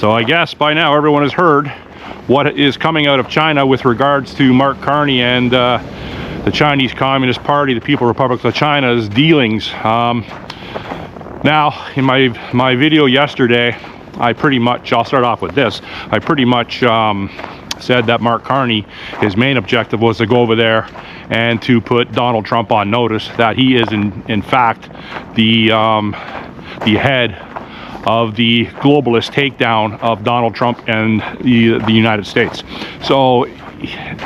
So I guess by now everyone has heard what is coming out of China with regards to Mark Carney and the Chinese Communist Party, the People's Republic of China's dealings. Now, in my video yesterday, I pretty much, I'll start off with this, I pretty much said that Mark Carney, his main objective was to go over there and to put Donald Trump on notice that he is in fact the head of the globalist takedown of Donald Trump and the United States. So,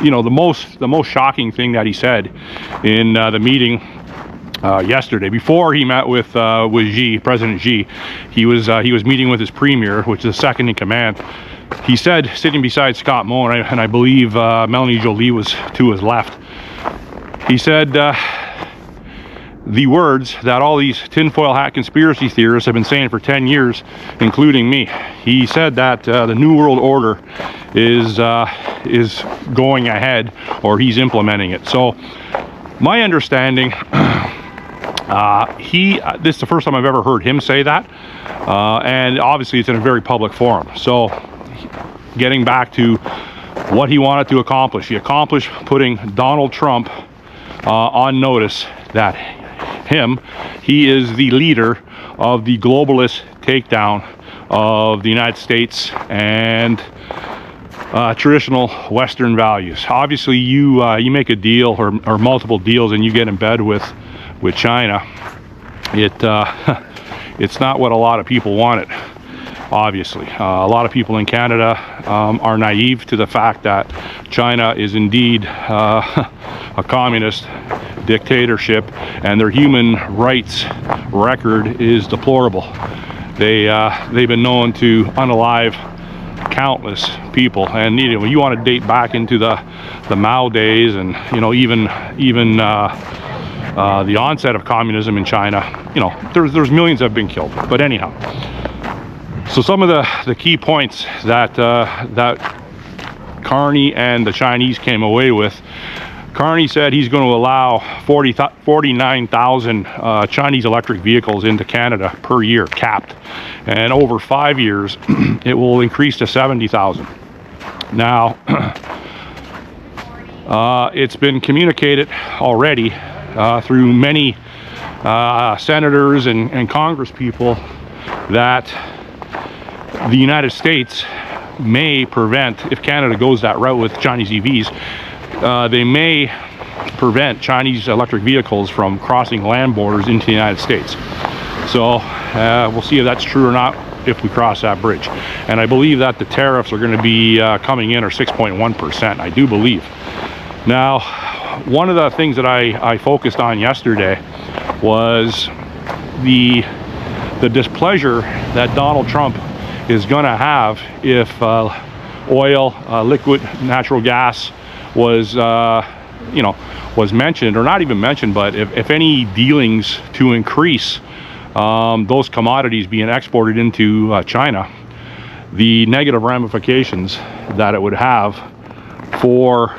you know, the most shocking thing that he said in the meeting yesterday, before he met with Xi, President Xi, he was meeting with his premier, which is the second in command. He said, sitting beside Scott Moe, and I believe Melanie Jolie was to his left, he said the words that all these tinfoil hat conspiracy theorists have been saying for 10 years, including me. He said that the New World Order is going ahead, or he's implementing it. So my understanding, this is the first time I've ever heard him say that, and obviously it's in a very public forum. So getting back to what he wanted to accomplish, he accomplished putting Donald Trump on notice that he is the leader of the globalist takedown of the United States and traditional Western values. Obviously, you make a deal or multiple deals and you get in bed with China. It's not what a lot of people wanted. Obviously, a lot of people in Canada are naive to the fact that China is indeed a communist dictatorship, and their human rights record is deplorable. They've been known to unalive countless people, and you want to date back into the Mao days, and even the onset of communism in China. There's millions that have been killed. But anyhow. So some of the key points that Carney and the Chinese came away with. Carney said he's going to allow 49,000 Chinese electric vehicles into Canada per year, capped. And over 5 years, it will increase to 70,000. Now, it's been communicated already through many senators and Congress people that the United States may prevent, if Canada goes that route with Chinese EVs, they may prevent Chinese electric vehicles from crossing land borders into the United States. So we'll see if that's true or not if we cross that bridge. And I believe that the tariffs are going to be coming in are 6.1%, I do believe. Now, one of the things that I focused on yesterday was the displeasure that Donald Trump is going to have if oil, liquid natural gas was mentioned, or not even mentioned, but if any dealings to increase those commodities being exported into China, the negative ramifications that it would have for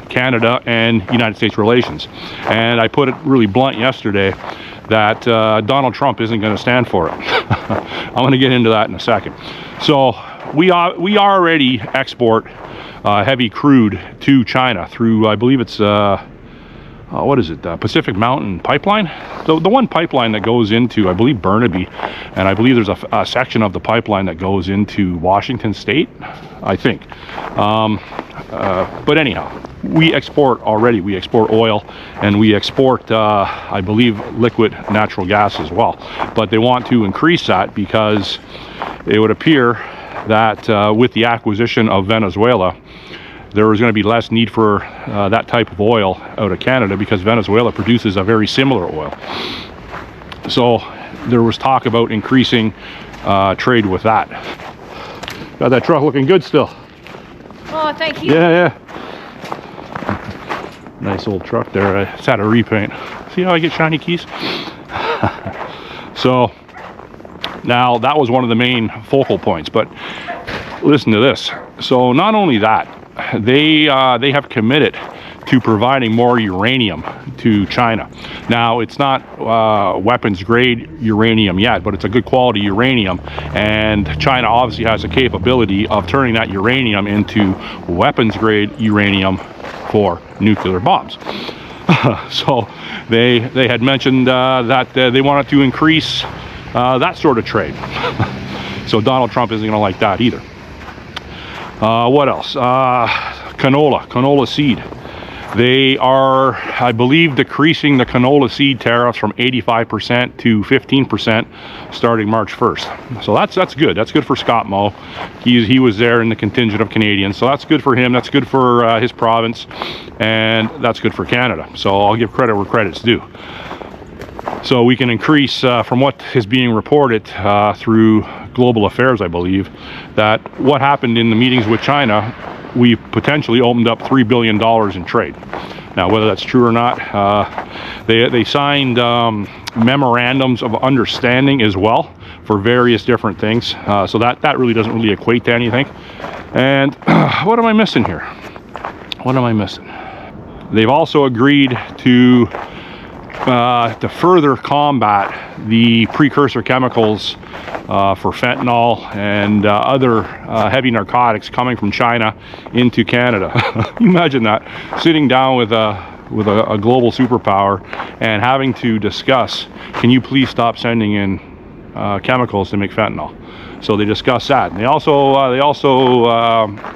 Canada and United States relations. And I put it really blunt yesterday that Donald Trump isn't going to stand for it. I'm going to get into that in a second. So we already export heavy crude to China through, I believe it's what is it, Pacific Mountain Pipeline, the one pipeline that goes into, I believe, Burnaby, and I believe there's a section of the pipeline that goes into Washington State, I think. But anyhow, we export already. We export oil, and we export, I believe, liquid natural gas as well. But they want to increase that because it would appear that with the acquisition of Venezuela, there was going to be less need for that type of oil out of Canada, because Venezuela produces a very similar oil. So there was talk about increasing trade with that. Got that truck looking good still. Oh, thank you. Yeah. Nice old truck there. I just had a repaint. See how I get shiny keys? So now that was one of the main focal points. But listen to this. So not only that, they have committed to providing more uranium to China. Now, it's not weapons grade uranium yet, but it's a good quality uranium, and China obviously has the capability of turning that uranium into weapons grade uranium for nuclear bombs. So they had mentioned that they wanted to increase that sort of trade. So Donald Trump isn't going to like that either. What else? Canola seed. They are, I believe, decreasing the canola seed tariffs from 85% to 15% starting March 1st. So that's good. That's good for Scott Moe. He was there in the contingent of Canadians. So that's good for him. That's good for his province. And that's good for Canada. So I'll give credit where credit's due. So we can increase, from what is being reported through Global Affairs, I believe, that what happened in the meetings with China, we potentially opened up $3 billion in trade. Now, whether that's true or not, they signed memorandums of understanding as well for various different things. So that really doesn't really equate to anything. And what am I missing here? What am I missing? They've also agreed to further combat the precursor chemicals for fentanyl and other heavy narcotics coming from China into Canada. Imagine that, sitting down with a global superpower and having to discuss, can you please stop sending in chemicals to make fentanyl? So they discussed that. And they also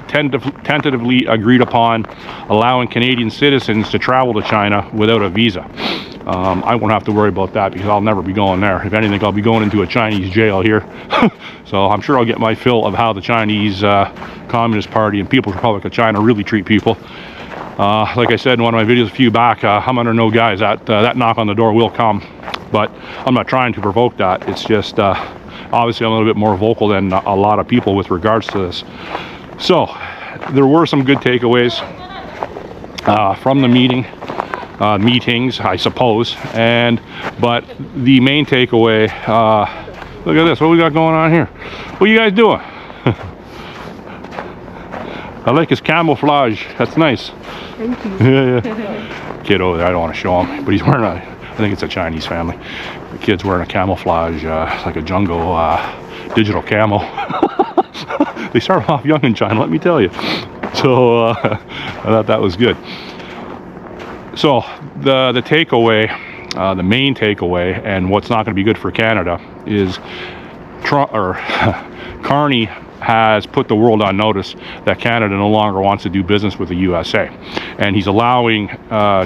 tentatively agreed upon allowing Canadian citizens to travel to China without a visa. I won't have to worry about that because I'll never be going there. If anything, I'll be going into a Chinese jail here. So I'm sure I'll get my fill of how the Chinese Communist Party and People's Republic of China really treat people. Like I said in one of my videos a few back, I'm under no guise that knock on the door will come. But I'm not trying to provoke that. It's just obviously I'm a little bit more vocal than a lot of people with regards to this. So there were some good takeaways from the meetings, I suppose. But the main takeaway, look at this. What we got going on here? What are you guys doing? I like his camouflage. That's nice. Thank you. Yeah. Kid over there, I don't want to show him, but he's wearing I think it's a Chinese family. The kid's wearing a camouflage, like a jungle digital camo. They start off young in China, let me tell you. So I thought that was good. So the takeaway, the main takeaway, and what's not going to be good for Canada is Carney has put the world on notice that Canada no longer wants to do business with the USA, and he's allowing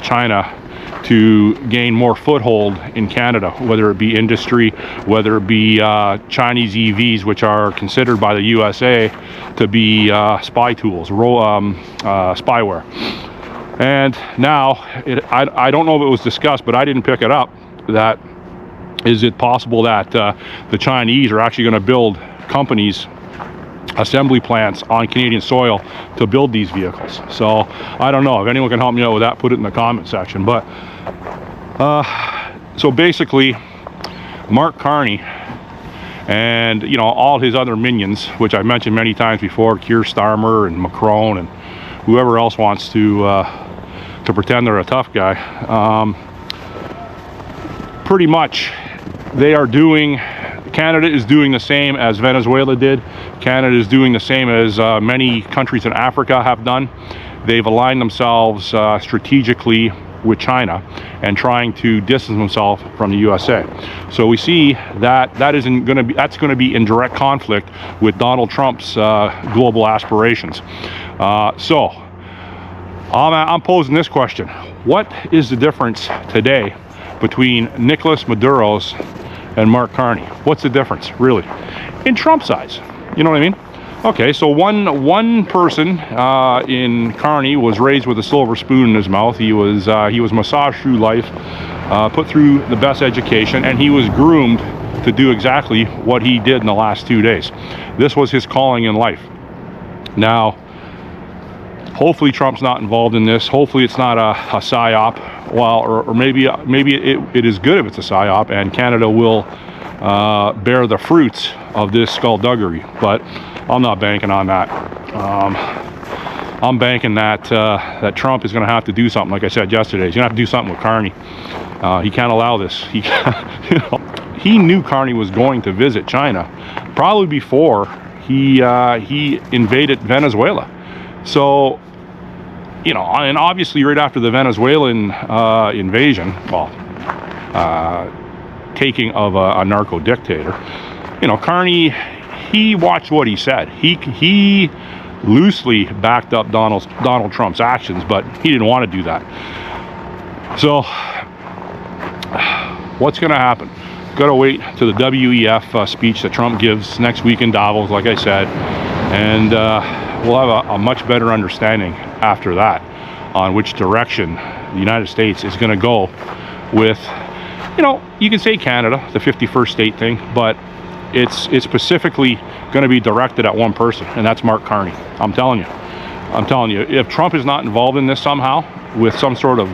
China to gain more foothold in Canada, whether it be industry, whether it be Chinese EVs, which are considered by the USA to be spy tools, spyware. And now, I don't know if it was discussed, but I didn't pick it up, that is it possible that the Chinese are actually going to build companies, assembly plants on Canadian soil to build these vehicles. So I don't know. If anyone can help me out with that, put it in the comment section. But so basically, Mark Carney and all his other minions, which I've mentioned many times before, Keir Starmer and Macron and whoever else wants to pretend they're a tough guy, pretty much Canada is doing the same as Venezuela did. Canada is doing the same as many countries in Africa have done. They've aligned themselves strategically with China and trying to distance themselves from the USA. So we see that that's going to be in direct conflict with Donald Trump's global aspirations. So I'm posing this question: what is the difference today between Nicolas Maduro's and Mark Carney? What's the difference, really, in Trump's eyes? You know what I mean? Okay, so one person in Carney was raised with a silver spoon in his mouth. He was massaged through life, put through the best education, and he was groomed to do exactly what he did in the last 2 days. This was his calling in life. Now, hopefully Trump's not involved in this. Hopefully it's not a psyop. Well, or maybe it is good if it's a psyop, and Canada will bear the fruits of this skullduggery. But I'm not banking on that. I'm banking that that Trump is going to have to do something. Like I said yesterday, he's going to have to do something with Carney. He can't allow this. He, you know, he knew Carney was going to visit China probably before he invaded Venezuela. So, you know, and obviously right after the Venezuelan invasion, well, taking of a narco dictator, you know, Carney, he watched what he said. He loosely backed up Donald Trump's actions, but he didn't want to do that. So what's going to happen? Got to wait to the WEF speech that Trump gives next week in Davos, like I said, and we'll have a much better understanding after that on which direction the United States is going to go with, you know, you can say Canada, the 51st state thing, but it's specifically going to be directed at one person, and that's Mark Carney. I'm telling you, if Trump is not involved in this somehow with some sort of,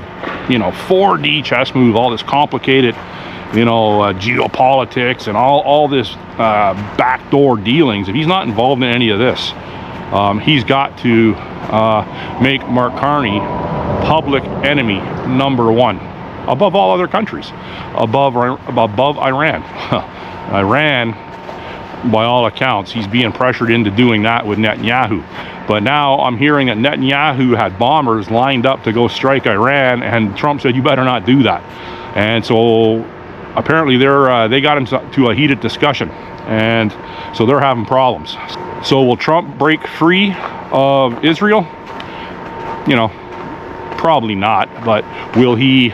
you know, 4D chess move, all this complicated, you know, geopolitics and all this backdoor dealings, if he's not involved in any of this, he's got to make Mark Carney public enemy #1 above all other countries, above Iran. Iran, by all accounts, he's being pressured into doing that with Netanyahu. But now I'm hearing that Netanyahu had bombers lined up to go strike Iran, and Trump said, you better not do that. And so apparently they got into a heated discussion, and so they're having problems. So will Trump break free of Israel? You know, probably not, but will he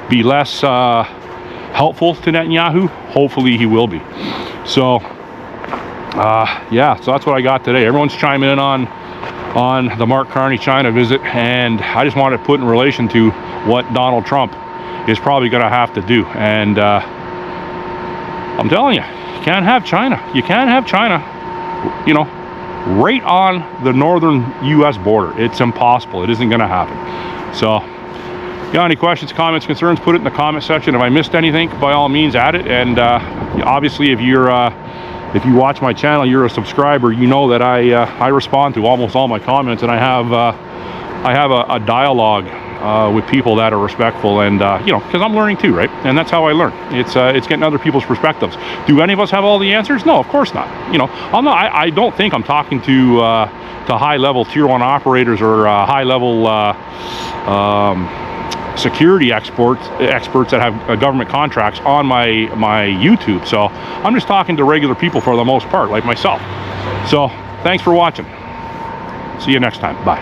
be less helpful to Netanyahu? Hopefully he will be. So yeah, so that's what I got today. Everyone's chiming in on the Mark Carney China visit, and I just wanted to put in relation to what Donald Trump is probably going to have to do. And I'm telling you, you can't have China. You can't have China, you know, right on the northern U.S. border. It's impossible. It isn't going to happen. So, if you got any questions, comments, concerns, put it in the comment section. If I missed anything, by all means, add it. And obviously, if you watch my channel, you're a subscriber, you know that I respond to almost all my comments, and I have a dialogue with people that are respectful, and you know, because I'm learning too, right? And that's how I learn. It's getting other people's perspectives. Do any of us have all the answers? No, of course not. You know, I don't think I'm talking to high-level tier 1 operators or high-level security experts that have government contracts on my YouTube. So I'm just talking to regular people for the most part, like myself. So thanks for watching. See you next time. Bye.